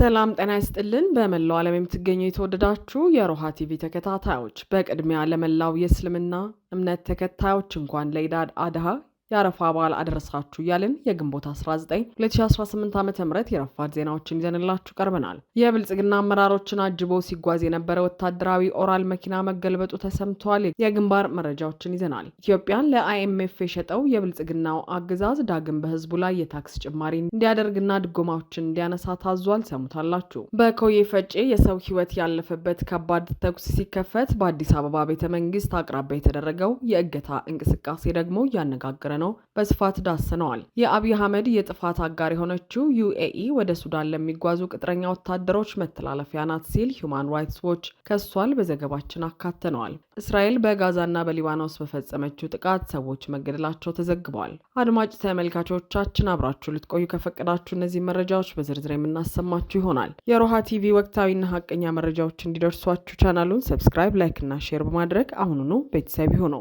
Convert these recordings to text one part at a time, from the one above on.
ሰላም ጤና ይስጥልን። በመላው ዓለም የምትገኙ የተወደዳችሁ የሮሃ ቲቪ ተከታታዮች በቅድሚያ ለመላው የእስልምና እምነት ተከታዮች እንኳን ለኢድ አል አድሃ የአረፋ በዓል አደረሳችሁ እያልን የግንቦት 19 2018 ዓ.ም የረፋድ ዜናዎችን ይዘንላችሁ ቀርበናል። የብልጽግና አመራሮችን አጅቦ ሲጓዝ የነበረ ወታደራዊ ኦራል መኪና መገልበጡ ተሰምቷል። የግንባር መረጃዎችን ይዘናል። ኢትዮጵያን ለአይኤምኤፍ የሸጠው የብልጽግናው አገዛዝ ዳግም በህዝቡ ላይ የታክስ ጭማሪ እንዲያደርግና ድጎማዎችን እንዲያነሳ ታዟል። ሰሙታላችሁ። በኮዬ ፈጬ የሰው ህይወት ያለፈበት ከባድ ተኩስ ሲከፈት በአዲስ አበባ ቤተ መንግስት አቅራቢያ የተደረገው የእገታ እንቅስቃሴ ደግሞ እያነጋገረ ነው። በስፋት ዳሰነዋል። የአብይ አህመድ የጥፋት አጋር የሆነችው ዩኤኢ ወደ ሱዳን ለሚጓዙ ቅጥረኛ ወታደሮች መተላለፊያ ናት ሲል ሁማን ራይትስ ዎች ከሷል። በዘገባችን አካተነዋል። እስራኤል በጋዛና በሊባኖስ በፈጸመችው ጥቃት ሰዎች መገደላቸው ተዘግበዋል። አድማጭ ተመልካቾቻችን አብራችሁ ልትቆዩ ከፈቀዳችሁ እነዚህ መረጃዎች በዝርዝር የምናሰማችሁ ይሆናል። የሮሃ ቲቪ ወቅታዊና ሀቀኛ መረጃዎች እንዲደርሷችሁ ቻናሉን ሰብስክራይብ፣ ላይክ እና ሼር በማድረግ አሁኑኑ ቤተሰብ ይሁኑ።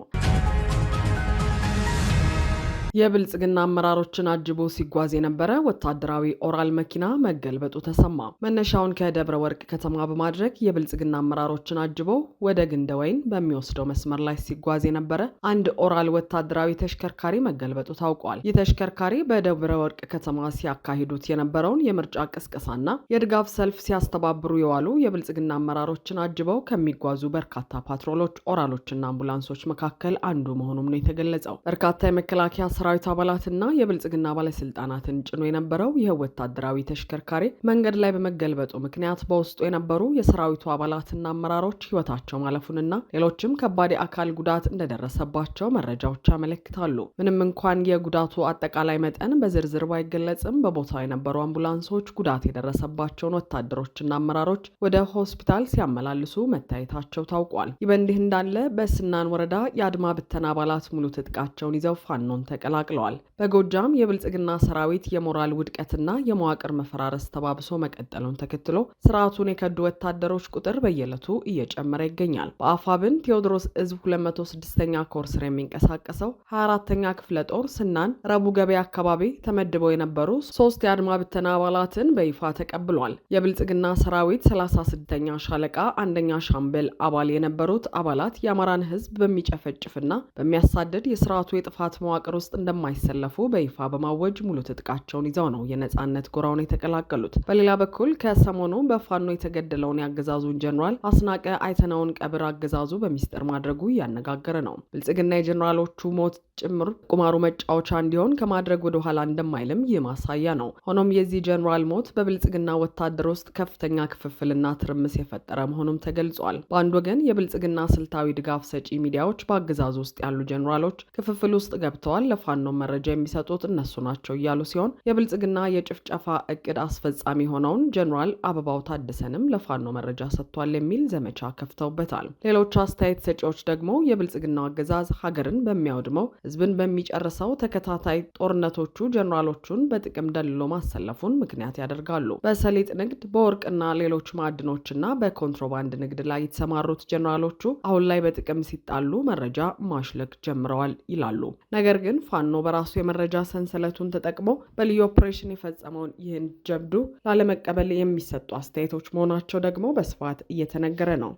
የብልጽግና አመራሮችን አጅቦ ሲጓዝ የነበረ ወታደራዊ ኦራል መኪና መገልበጡ ተሰማ። መነሻውን ከደብረ ወርቅ ከተማ በማድረግ የብልጽግና አመራሮችን አጅቦ ወደ ግንደወይን በሚወስደው መስመር ላይ ሲጓዝ የነበረ አንድ ኦራል ወታደራዊ ተሽከርካሪ መገልበጡ ታውቋል። ይህ ተሽከርካሪ በደብረ ወርቅ ከተማ ሲያካሂዱት የነበረውን የምርጫ ቅስቀሳና የድጋፍ ሰልፍ ሲያስተባብሩ የዋሉ የብልጽግና አመራሮችን አጅበው ከሚጓዙ በርካታ ፓትሮሎች፣ ኦራሎችና አምቡላንሶች መካከል አንዱ መሆኑም ነው የተገለጸው። በርካታ የመከላከያ ሰራዊት አባላትና የብልጽግና ባለስልጣናትን ጭኖ የነበረው ይህ ወታደራዊ ተሽከርካሪ መንገድ ላይ በመገልበጡ ምክንያት በውስጡ የነበሩ የሰራዊቱ አባላትና አመራሮች ህይወታቸው ማለፉንና ሌሎችም ከባድ የአካል ጉዳት እንደደረሰባቸው መረጃዎች ያመለክታሉ። ምንም እንኳን የጉዳቱ አጠቃላይ መጠን በዝርዝር ባይገለጽም በቦታው የነበሩ አምቡላንሶች ጉዳት የደረሰባቸውን ወታደሮችና አመራሮች ወደ ሆስፒታል ሲያመላልሱ መታየታቸው ታውቋል። ይህ በእንዲህ እንዳለ በስናን ወረዳ የአድማ ብተና አባላት ሙሉ ትጥቃቸውን ይዘው ፋኖን ተቀላቅለዋል። በጎጃም የብልጽግና ሰራዊት የሞራል ውድቀትና የመዋቅር መፈራረስ ተባብሶ መቀጠሉን ተከትሎ ስርዓቱን የከዱ ወታደሮች ቁጥር በየዕለቱ እየጨመረ ይገኛል። በአፋብን ቴዎድሮስ እዝ 206ኛ ኮር ስር የሚንቀሳቀሰው 24ኛ ክፍለ ጦር ስናን ረቡ ገበያ አካባቢ ተመድበው የነበሩ 3 የአድማ ብተና አባላትን በይፋ ተቀብሏል። የብልጽግና ሰራዊት 36ኛ ሻለቃ አንደኛ ሻምበል አባል የነበሩት አባላት የአማራን ህዝብ በሚጨፈጭፍና በሚያሳድድ የስርዓቱ የጥፋት መዋቅር ውስጥ እንደማይሰለፉ በይፋ በማወጅ ሙሉ ትጥቃቸውን ይዘው ነው የነጻነት ጎራውን የተቀላቀሉት። በሌላ በኩል ከሰሞኑ በፋኖ የተገደለውን የአገዛዙን ጀኔራል አስናቀ አይተነውን ቀብር አገዛዙ በሚስጥር ማድረጉ እያነጋገረ ነው። ብልጽግና የጀኔራሎቹ ሞት ጭምር ቁማሩ መጫወቻ እንዲሆን ከማድረግ ወደ ኋላ እንደማይልም ይህ ማሳያ ነው። ሆኖም የዚህ ጀኔራል ሞት በብልጽግና ወታደር ውስጥ ከፍተኛ ክፍፍልና ትርምስ የፈጠረ መሆኑም ተገልጿል። በአንድ ወገን የብልጽግና ስልታዊ ድጋፍ ሰጪ ሚዲያዎች በአገዛዙ ውስጥ ያሉ ጀኔራሎች ክፍፍል ውስጥ ገብተዋል፣ ለፋኖ መረጃ የሚሰጡት እነሱ ናቸው እያሉ ሲሆን የብልጽግና የጭፍጨፋ እቅድ አስፈጻሚ ሆነውን ጀኔራል አበባው ታደሰንም ለፋኖ መረጃ ሰጥቷል የሚል ዘመቻ ከፍተውበታል። ሌሎች አስተያየት ሰጪዎች ደግሞ የብልጽግናው አገዛዝ ሀገርን በሚያወድመው ህዝብን በሚጨርሰው ተከታታይ ጦርነቶቹ ጀኔራሎቹን በጥቅም ደልሎ ማሰለፉን ምክንያት ያደርጋሉ። በሰሊጥ ንግድ፣ በወርቅና ሌሎች ማዕድኖችና በኮንትሮባንድ ንግድ ላይ የተሰማሩት ጀኔራሎቹ አሁን ላይ በጥቅም ሲጣሉ መረጃ ማሽለክ ጀምረዋል ይላሉ። ነገር ግን ፋኖ በራሱ የመረጃ ሰንሰለቱን ተጠቅሞ በልዩ ኦፕሬሽን የፈጸመውን ይህን ጀብዱ ላለመቀበል የሚሰጡ አስተያየቶች መሆናቸው ደግሞ በስፋት እየተነገረ ነው።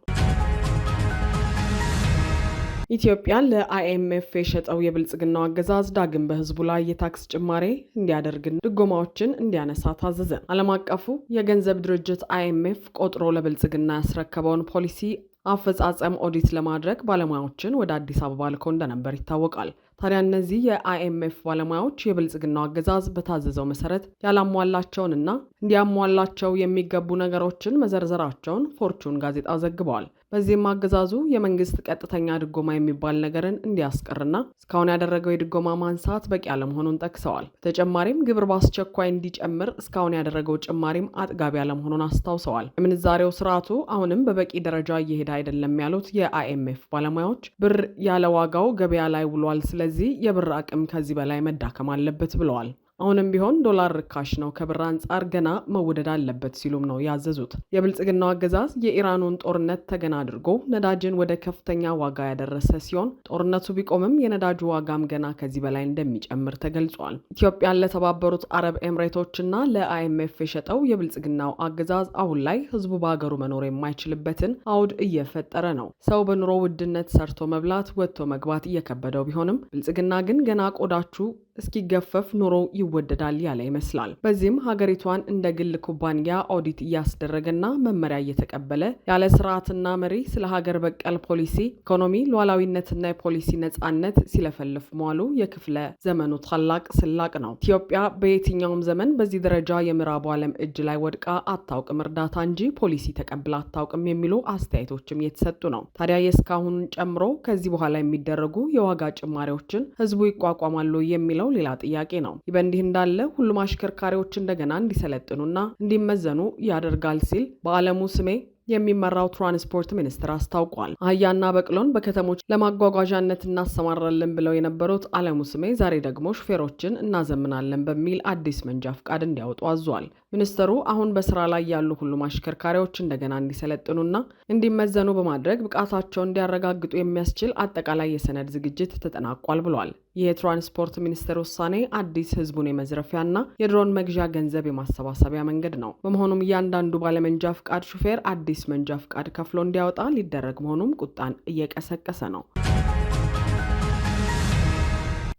ኢትዮጵያን ለአይኤምኤፍ የሸጠው የብልጽግናው አገዛዝ ዳግም በህዝቡ ላይ የታክስ ጭማሪ እንዲያደርግና ድጎማዎችን እንዲያነሳ ታዘዘ። ዓለም አቀፉ የገንዘብ ድርጅት አይኤምኤፍ ቆጥሮ ለብልጽግና ያስረከበውን ፖሊሲ አፈጻጸም ኦዲት ለማድረግ ባለሙያዎችን ወደ አዲስ አበባ ልኮ እንደነበር ይታወቃል። ታዲያ እነዚህ የአይኤምኤፍ ባለሙያዎች የብልጽግናው አገዛዝ በታዘዘው መሰረት ያላሟላቸውንና እንዲያሟላቸው የሚገቡ ነገሮችን መዘርዘራቸውን ፎርቹን ጋዜጣ ዘግበዋል። በዚህም አገዛዙ የመንግስት ቀጥተኛ ድጎማ የሚባል ነገርን እንዲያስቀርና እስካሁን ያደረገው የድጎማ ማንሳት በቂ አለመሆኑን ጠቅሰዋል። በተጨማሪም ግብር በአስቸኳይ እንዲጨምር እስካሁን ያደረገው ጭማሪም አጥጋቢ አለመሆኑን አስታውሰዋል። የምንዛሬው ስርዓቱ አሁንም በበቂ ደረጃ እየሄደ አይደለም ያሉት የአይኤምኤፍ ባለሙያዎች ብር ያለ ዋጋው ገበያ ላይ ውሏል። ስለዚህ የብር አቅም ከዚህ በላይ መዳከም አለበት ብለዋል። አሁንም ቢሆን ዶላር ርካሽ ነው፣ ከብር አንጻር ገና መወደድ አለበት ሲሉም ነው ያዘዙት። የብልጽግናው አገዛዝ የኢራኑን ጦርነት ተገና አድርጎ ነዳጅን ወደ ከፍተኛ ዋጋ ያደረሰ ሲሆን ጦርነቱ ቢቆምም የነዳጁ ዋጋም ገና ከዚህ በላይ እንደሚጨምር ተገልጿል። ኢትዮጵያን ለተባበሩት አረብ ኤምሬቶችና ለአይኤምኤፍ የሸጠው የብልጽግናው አገዛዝ አሁን ላይ ህዝቡ በሀገሩ መኖር የማይችልበትን አውድ እየፈጠረ ነው። ሰው በኑሮ ውድነት ሰርቶ መብላት ወጥቶ መግባት እየከበደው ቢሆንም ብልጽግና ግን ገና ቆዳችሁ እስኪገፈፍ ኑሮ ይወደዳል ያለ ይመስላል። በዚህም ሀገሪቷን እንደ ግል ኩባንያ ኦዲት እያስደረገና መመሪያ እየተቀበለ ያለ ስርዓትና መሪ ስለ ሀገር በቀል ፖሊሲ፣ ኢኮኖሚ፣ ሉዓላዊነትና የፖሊሲ ነጻነት ሲለፈልፍ መዋሉ የክፍለ ዘመኑ ታላቅ ስላቅ ነው። ኢትዮጵያ በየትኛውም ዘመን በዚህ ደረጃ የምዕራቡ ዓለም እጅ ላይ ወድቃ አታውቅም፣ እርዳታ እንጂ ፖሊሲ ተቀብላ አታውቅም የሚሉ አስተያየቶችም እየተሰጡ ነው። ታዲያ የእስካሁኑን ጨምሮ ከዚህ በኋላ የሚደረጉ የዋጋ ጭማሪዎችን ህዝቡ ይቋቋማሉ የሚለው ሌላ ጥያቄ ነው። ይህ በእንዲህ እንዳለ ሁሉም አሽከርካሪዎች እንደገና እንዲሰለጥኑና እንዲመዘኑ ያደርጋል ሲል በአለሙ ስሜ የሚመራው ትራንስፖርት ሚኒስቴር አስታውቋል። አህያና በቅሎን በከተሞች ለማጓጓዣነት እናሰማራለን ብለው የነበሩት አለሙ ስሜ ዛሬ ደግሞ ሹፌሮችን እናዘምናለን በሚል አዲስ መንጃ ፍቃድ እንዲያወጡ አዟል። ሚኒስትሩ አሁን በስራ ላይ ያሉ ሁሉም አሽከርካሪዎች እንደገና እንዲሰለጥኑና እንዲመዘኑ በማድረግ ብቃታቸውን እንዲያረጋግጡ የሚያስችል አጠቃላይ የሰነድ ዝግጅት ተጠናቋል ብሏል። ይህ የትራንስፖርት ሚኒስቴር ውሳኔ አዲስ ህዝቡን የመዝረፊያና የድሮን መግዣ ገንዘብ የማሰባሰቢያ መንገድ ነው። በመሆኑም እያንዳንዱ ባለመንጃ ፍቃድ ሹፌር አዲስ መንጃ ፍቃድ ከፍሎ እንዲያወጣ ሊደረግ መሆኑም ቁጣን እየቀሰቀሰ ነው።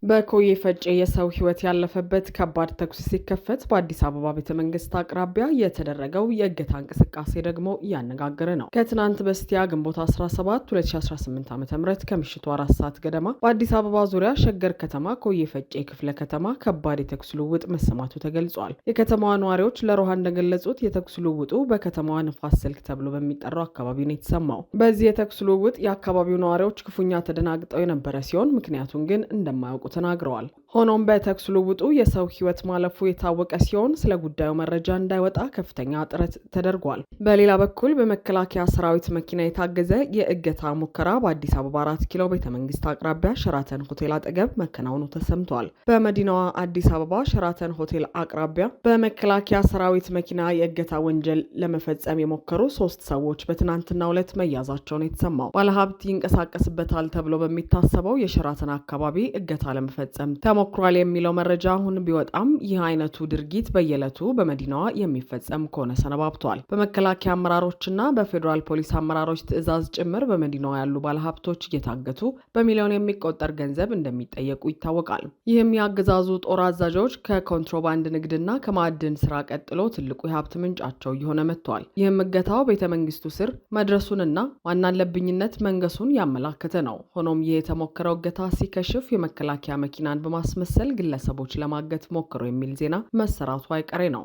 በኮዬ ፈጬ የሰው ህይወት ያለፈበት ከባድ ተኩስ ሲከፈት በአዲስ አበባ ቤተመንግስት አቅራቢያ የተደረገው የእገታ እንቅስቃሴ ደግሞ እያነጋገረ ነው። ከትናንት በስቲያ ግንቦት 17 2018 ዓ.ም ከምሽቱ 4 ሰዓት ገደማ በአዲስ አበባ ዙሪያ ሸገር ከተማ ኮዬ ፈጬ ክፍለ ከተማ ከባድ የተኩስ ልውውጥ መሰማቱ ተገልጿል። የከተማዋ ነዋሪዎች ለሮሃ እንደገለጹት የተኩስ ልውውጡ በከተማዋ ንፋስ ስልክ ተብሎ በሚጠራው አካባቢ ነው የተሰማው። በዚህ የተኩስ ልውውጥ የአካባቢው ነዋሪዎች ክፉኛ ተደናግጠው የነበረ ሲሆን ምክንያቱን ግን እንደማያውቁ ተናግረዋል። ሆኖም በተኩስ ልውውጡ የሰው ህይወት ማለፉ የታወቀ ሲሆን ስለ ጉዳዩ መረጃ እንዳይወጣ ከፍተኛ ጥረት ተደርጓል። በሌላ በኩል በመከላከያ ሰራዊት መኪና የታገዘ የእገታ ሙከራ በአዲስ አበባ 4 ኪሎ ቤተመንግስት አቅራቢያ ሸራተን ሆቴል አጠገብ መከናወኑ ተሰምቷል። በመዲናዋ አዲስ አበባ ሸራተን ሆቴል አቅራቢያ በመከላከያ ሰራዊት መኪና የእገታ ወንጀል ለመፈጸም የሞከሩ 3 ሰዎች በትናንትናው ዕለት መያዛቸውን የተሰማው ባለሀብት ይንቀሳቀስበታል ተብሎ በሚታሰበው የሸራተን አካባቢ እገታ ለመፈጸም ተሞክሯል የሚለው መረጃ አሁን ቢወጣም ይህ አይነቱ ድርጊት በየዕለቱ በመዲናዋ የሚፈጸም ከሆነ ሰነባብቷል። በመከላከያ አመራሮችና በፌዴራል ፖሊስ አመራሮች ትዕዛዝ ጭምር በመዲናዋ ያሉ ባለሀብቶች እየታገቱ በሚሊዮን የሚቆጠር ገንዘብ እንደሚጠየቁ ይታወቃል። ይህም የአገዛዙ ጦር አዛዦች ከኮንትሮባንድ ንግድና ከማዕድን ስራ ቀጥሎ ትልቁ የሀብት ምንጫቸው እየሆነ መጥቷል። ይህም እገታው ቤተመንግስቱ ስር መድረሱንና ዋናለብኝነት መንገሱን ያመላከተ ነው። ሆኖም ይህ የተሞከረው እገታ ሲከሽፍ የመከላከያ መኪናን በማስመሰል ግለሰቦች ለማገት ሞክሮ የሚል ዜና መሰራቱ አይቀሬ ነው።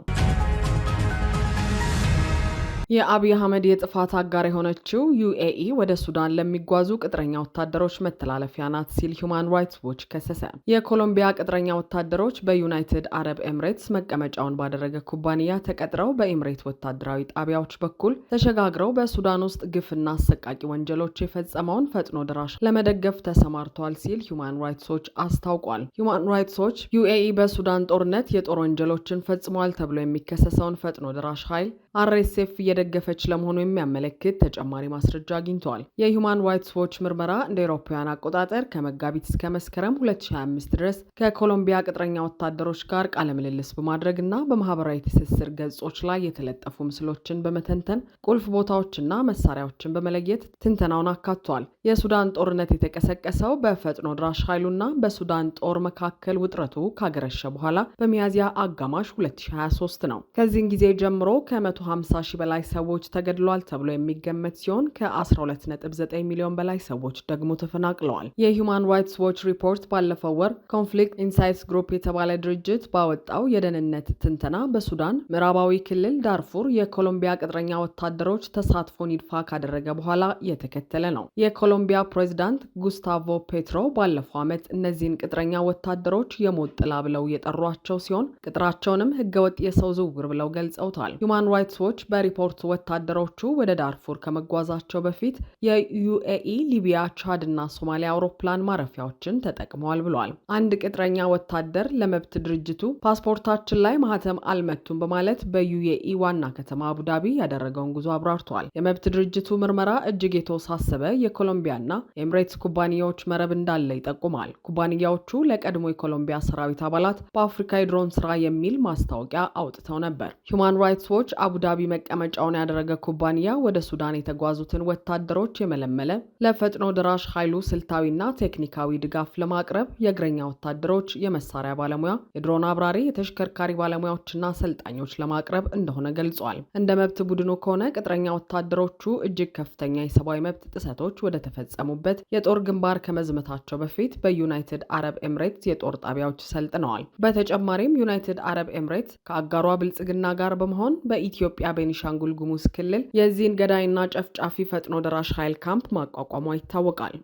የአብይ አህመድ የጥፋት አጋር የሆነችው ዩኤኢ ወደ ሱዳን ለሚጓዙ ቅጥረኛ ወታደሮች መተላለፊያ ናት ሲል ሁማን ራይትስ ዎች ከሰሰ። የኮሎምቢያ ቅጥረኛ ወታደሮች በዩናይትድ አረብ ኤምሬትስ መቀመጫውን ባደረገ ኩባንያ ተቀጥረው በኤምሬት ወታደራዊ ጣቢያዎች በኩል ተሸጋግረው በሱዳን ውስጥ ግፍና አሰቃቂ ወንጀሎች የፈጸመውን ፈጥኖ ድራሽ ለመደገፍ ተሰማርተዋል ሲል ሁማን ራይትስ ዎች አስታውቋል። ሁማን ራይትስ ዎች ዩኤኢ በሱዳን ጦርነት የጦር ወንጀሎችን ፈጽመዋል ተብሎ የሚከሰሰውን ፈጥኖ ድራሽ ኃይል አርኤስኤፍ እየደገፈች ለመሆኑ የሚያመለክት ተጨማሪ ማስረጃ አግኝተዋል። የሁማን ራይትስ ዎች ምርመራ እንደ አውሮፓውያን አቆጣጠር ከመጋቢት እስከ መስከረም 2025 ድረስ ከኮሎምቢያ ቅጥረኛ ወታደሮች ጋር ቃለ ምልልስ በማድረግና በማህበራዊ ትስስር ገጾች ላይ የተለጠፉ ምስሎችን በመተንተን ቁልፍ ቦታዎችና መሳሪያዎችን በመለየት ትንተናውን አካቷል። የሱዳን ጦርነት የተቀሰቀሰው በፈጥኖ ድራሽ ኃይሉና በሱዳን ጦር መካከል ውጥረቱ ካገረሸ በኋላ በሚያዝያ አጋማሽ 2023 ነው። ከዚህን ጊዜ ጀምሮ ከ150 ሺህ በላይ ሰዎች ተገድለዋል ተብሎ የሚገመት ሲሆን ከ12.9 ሚሊዮን በላይ ሰዎች ደግሞ ተፈናቅለዋል። የሁማን ራይትስ ዎች ሪፖርት ባለፈው ወር ኮንፍሊክት ኢንሳይትስ ግሩፕ የተባለ ድርጅት ባወጣው የደህንነት ትንተና በሱዳን ምዕራባዊ ክልል ዳርፉር የኮሎምቢያ ቅጥረኛ ወታደሮች ተሳትፎን ይፋ ካደረገ በኋላ የተከተለ ነው። የኮሎምቢያ ፕሬዚዳንት ጉስታቮ ፔትሮ ባለፈው ዓመት እነዚህን ቅጥረኛ ወታደሮች የሞት ጥላ ብለው የጠሯቸው ሲሆን ቅጥራቸውንም ህገወጥ የሰው ዝውውር ብለው ገልጸውታል። ሁማን ራይትስ ዎች በሪፖርቱ ትራንስፖርት ወታደሮቹ ወደ ዳርፉር ከመጓዛቸው በፊት የዩኤኢ፣ ሊቢያ፣ ቻድ እና ሶማሊያ አውሮፕላን ማረፊያዎችን ተጠቅመዋል ብሏል። አንድ ቅጥረኛ ወታደር ለመብት ድርጅቱ ፓስፖርታችን ላይ ማህተም አልመቱም በማለት በዩኤኢ ዋና ከተማ አቡዳቢ ያደረገውን ጉዞ አብራርተዋል። የመብት ድርጅቱ ምርመራ እጅግ የተወሳሰበ የኮሎምቢያና የኤምሬትስ ኩባንያዎች መረብ እንዳለ ይጠቁማል። ኩባንያዎቹ ለቀድሞ የኮሎምቢያ ሰራዊት አባላት በአፍሪካ የድሮን ስራ የሚል ማስታወቂያ አውጥተው ነበር። ሁማን ራይትስ ዎች አቡዳቢ መቀመጫውን ያደረገ ኩባንያ ወደ ሱዳን የተጓዙትን ወታደሮች የመለመለ፣ ለፈጥኖ ድራሽ ኃይሉ ስልታዊና ቴክኒካዊ ድጋፍ ለማቅረብ የእግረኛ ወታደሮች፣ የመሳሪያ ባለሙያ፣ የድሮን አብራሪ፣ የተሽከርካሪ ባለሙያዎችና አሰልጣኞች ለማቅረብ እንደሆነ ገልጿል። እንደ መብት ቡድኑ ከሆነ ቅጥረኛ ወታደሮቹ እጅግ ከፍተኛ የሰብአዊ መብት ጥሰቶች ወደ ተፈጸሙበት የጦር ግንባር ከመዝመታቸው በፊት በዩናይትድ አረብ ኤምሬትስ የጦር ጣቢያዎች ሰልጥነዋል። በተጨማሪም ዩናይትድ አረብ ኤምሬትስ ከአጋሯ ብልጽግና ጋር በመሆን በኢትዮጵያ ቤኒሻንጉል ጉሙዝ ክልል የዚህን ገዳይና ጨፍጫፊ ፈጥኖ ደራሽ ኃይል ካምፕ ማቋቋሟ ይታወቃል።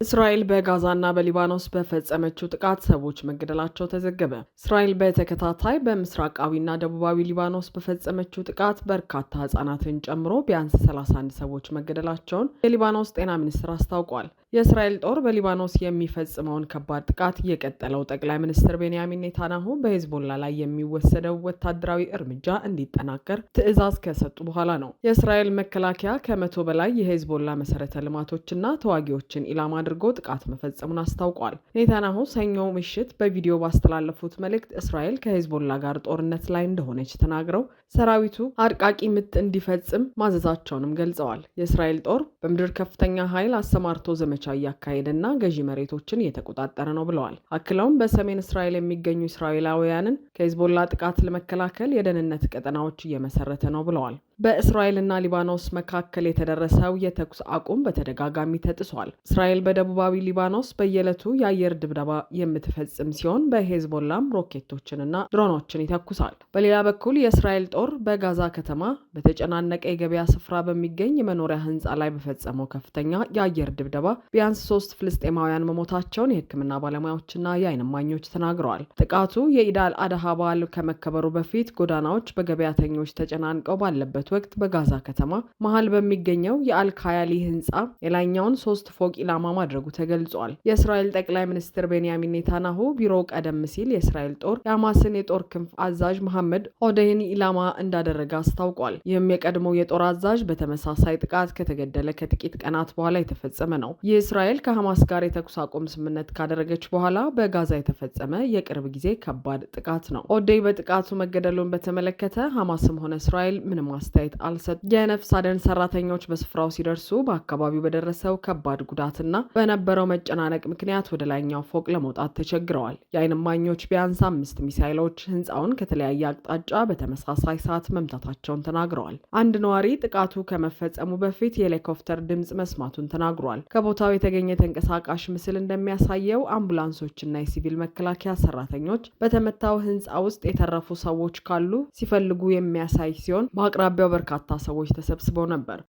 እስራኤል በጋዛና በሊባኖስ በፈጸመችው ጥቃት ሰዎች መገደላቸው ተዘገበ። እስራኤል በተከታታይ በምስራቃዊና ደቡባዊ ሊባኖስ በፈጸመችው ጥቃት በርካታ ሕጻናትን ጨምሮ ቢያንስ 31 ሰዎች መገደላቸውን የሊባኖስ ጤና ሚኒስቴር አስታውቋል። የእስራኤል ጦር በሊባኖስ የሚፈጽመውን ከባድ ጥቃት የቀጠለው ጠቅላይ ሚኒስትር ቤንያሚን ኔታንያሁ በሄዝቦላ ላይ የሚወሰደው ወታደራዊ እርምጃ እንዲጠናከር ትዕዛዝ ከሰጡ በኋላ ነው። የእስራኤል መከላከያ ከ100 በላይ የሄዝቦላ መሰረተ ልማቶችና ተዋጊዎችን ኢላማ አድርጎ ጥቃት መፈጸሙን አስታውቋል። ኔታንያሁ ሰኞ ምሽት በቪዲዮ ባስተላለፉት መልእክት እስራኤል ከሄዝቦላ ጋር ጦርነት ላይ እንደሆነች ተናግረው ሰራዊቱ አድቃቂ ምት እንዲፈጽም ማዘዛቸውንም ገልጸዋል። የእስራኤል ጦር በምድር ከፍተኛ ኃይል አሰማርቶ ዘመቻ እያካሄደና ገዢ መሬቶችን እየተቆጣጠረ ነው ብለዋል። አክለውም በሰሜን እስራኤል የሚገኙ እስራኤላውያንን ከሄዝቦላ ጥቃት ለመከላከል የደህንነት ቀጠናዎች እየመሰረተ ነው ብለዋል። በእስራኤልና ሊባኖስ መካከል የተደረሰው የተኩስ አቁም በተደጋጋሚ ተጥሷል። እስራኤል በደቡባዊ ሊባኖስ በየዕለቱ የአየር ድብደባ የምትፈጽም ሲሆን በሄዝቦላም ሮኬቶችንና ድሮኖችን ይተኩሳል። በሌላ በኩል የእስራኤል ጦር በጋዛ ከተማ በተጨናነቀ የገበያ ስፍራ በሚገኝ የመኖሪያ ህንፃ ላይ በፈጸመው ከፍተኛ የአየር ድብደባ ቢያንስ 3 ፍልስጤማውያን መሞታቸውን የሕክምና ባለሙያዎችና የዓይን እማኞች ተናግረዋል። ጥቃቱ የኢድ አል አድሃ በዓል ከመከበሩ በፊት ጎዳናዎች በገበያተኞች ተጨናንቀው ባለበት ወቅት በጋዛ ከተማ መሃል በሚገኘው የአልካያሊ ህንፃ የላይኛውን 3 ፎቅ ኢላማ ማድረጉ ተገልጿል። የእስራኤል ጠቅላይ ሚኒስትር ቤንያሚን ኔታንያሁ ቢሮ ቀደም ሲል የእስራኤል ጦር የሐማስን የጦር ክንፍ አዛዥ መሐመድ ኦዴይን ኢላማ እንዳደረገ አስታውቋል። ይህም የቀድሞው የጦር አዛዥ በተመሳሳይ ጥቃት ከተገደለ ከጥቂት ቀናት በኋላ የተፈጸመ ነው። ይህ እስራኤል ከሐማስ ጋር የተኩስ አቁም ስምምነት ካደረገች በኋላ በጋዛ የተፈጸመ የቅርብ ጊዜ ከባድ ጥቃት ነው። ኦዴይ በጥቃቱ መገደሉን በተመለከተ ሐማስም ሆነ እስራኤል ምንም አስተያየት አልሰጡም። የነፍስ አድን ሰራተኞች በስፍራው ሲደርሱ በአካባቢው በደረሰው ከባድ ጉዳትና በነበረው መጨናነቅ ምክንያት ወደ ላይኛው ፎቅ ለመውጣት ተቸግረዋል። የዓይን እማኞች ቢያንስ 5 ሚሳይሎች ህንፃውን ከተለያየ አቅጣጫ በተመሳሳይ ሰዓት መምታታቸውን ተናግረዋል። አንድ ነዋሪ ጥቃቱ ከመፈጸሙ በፊት የሄሊኮፕተር ድምፅ መስማቱን ተናግሯል። ከቦታው የተገኘ ተንቀሳቃሽ ምስል እንደሚያሳየው አምቡላንሶችና የሲቪል መከላከያ ሰራተኞች በተመታው ህንፃ ውስጥ የተረፉ ሰዎች ካሉ ሲፈልጉ የሚያሳይ ሲሆን በአቅራቢያው በርካታ ሰዎች ተሰብስበው ነበር።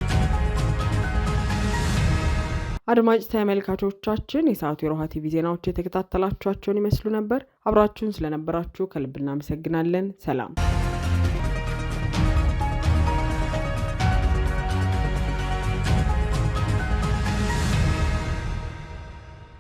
አድማጭ ተመልካቾቻችን የሰዓቱ የሮሃ ቲቪ ዜናዎች የተከታተላችኋቸውን ይመስሉ ነበር። አብራችሁን ስለነበራችሁ ከልብ እናመሰግናለን። ሰላም።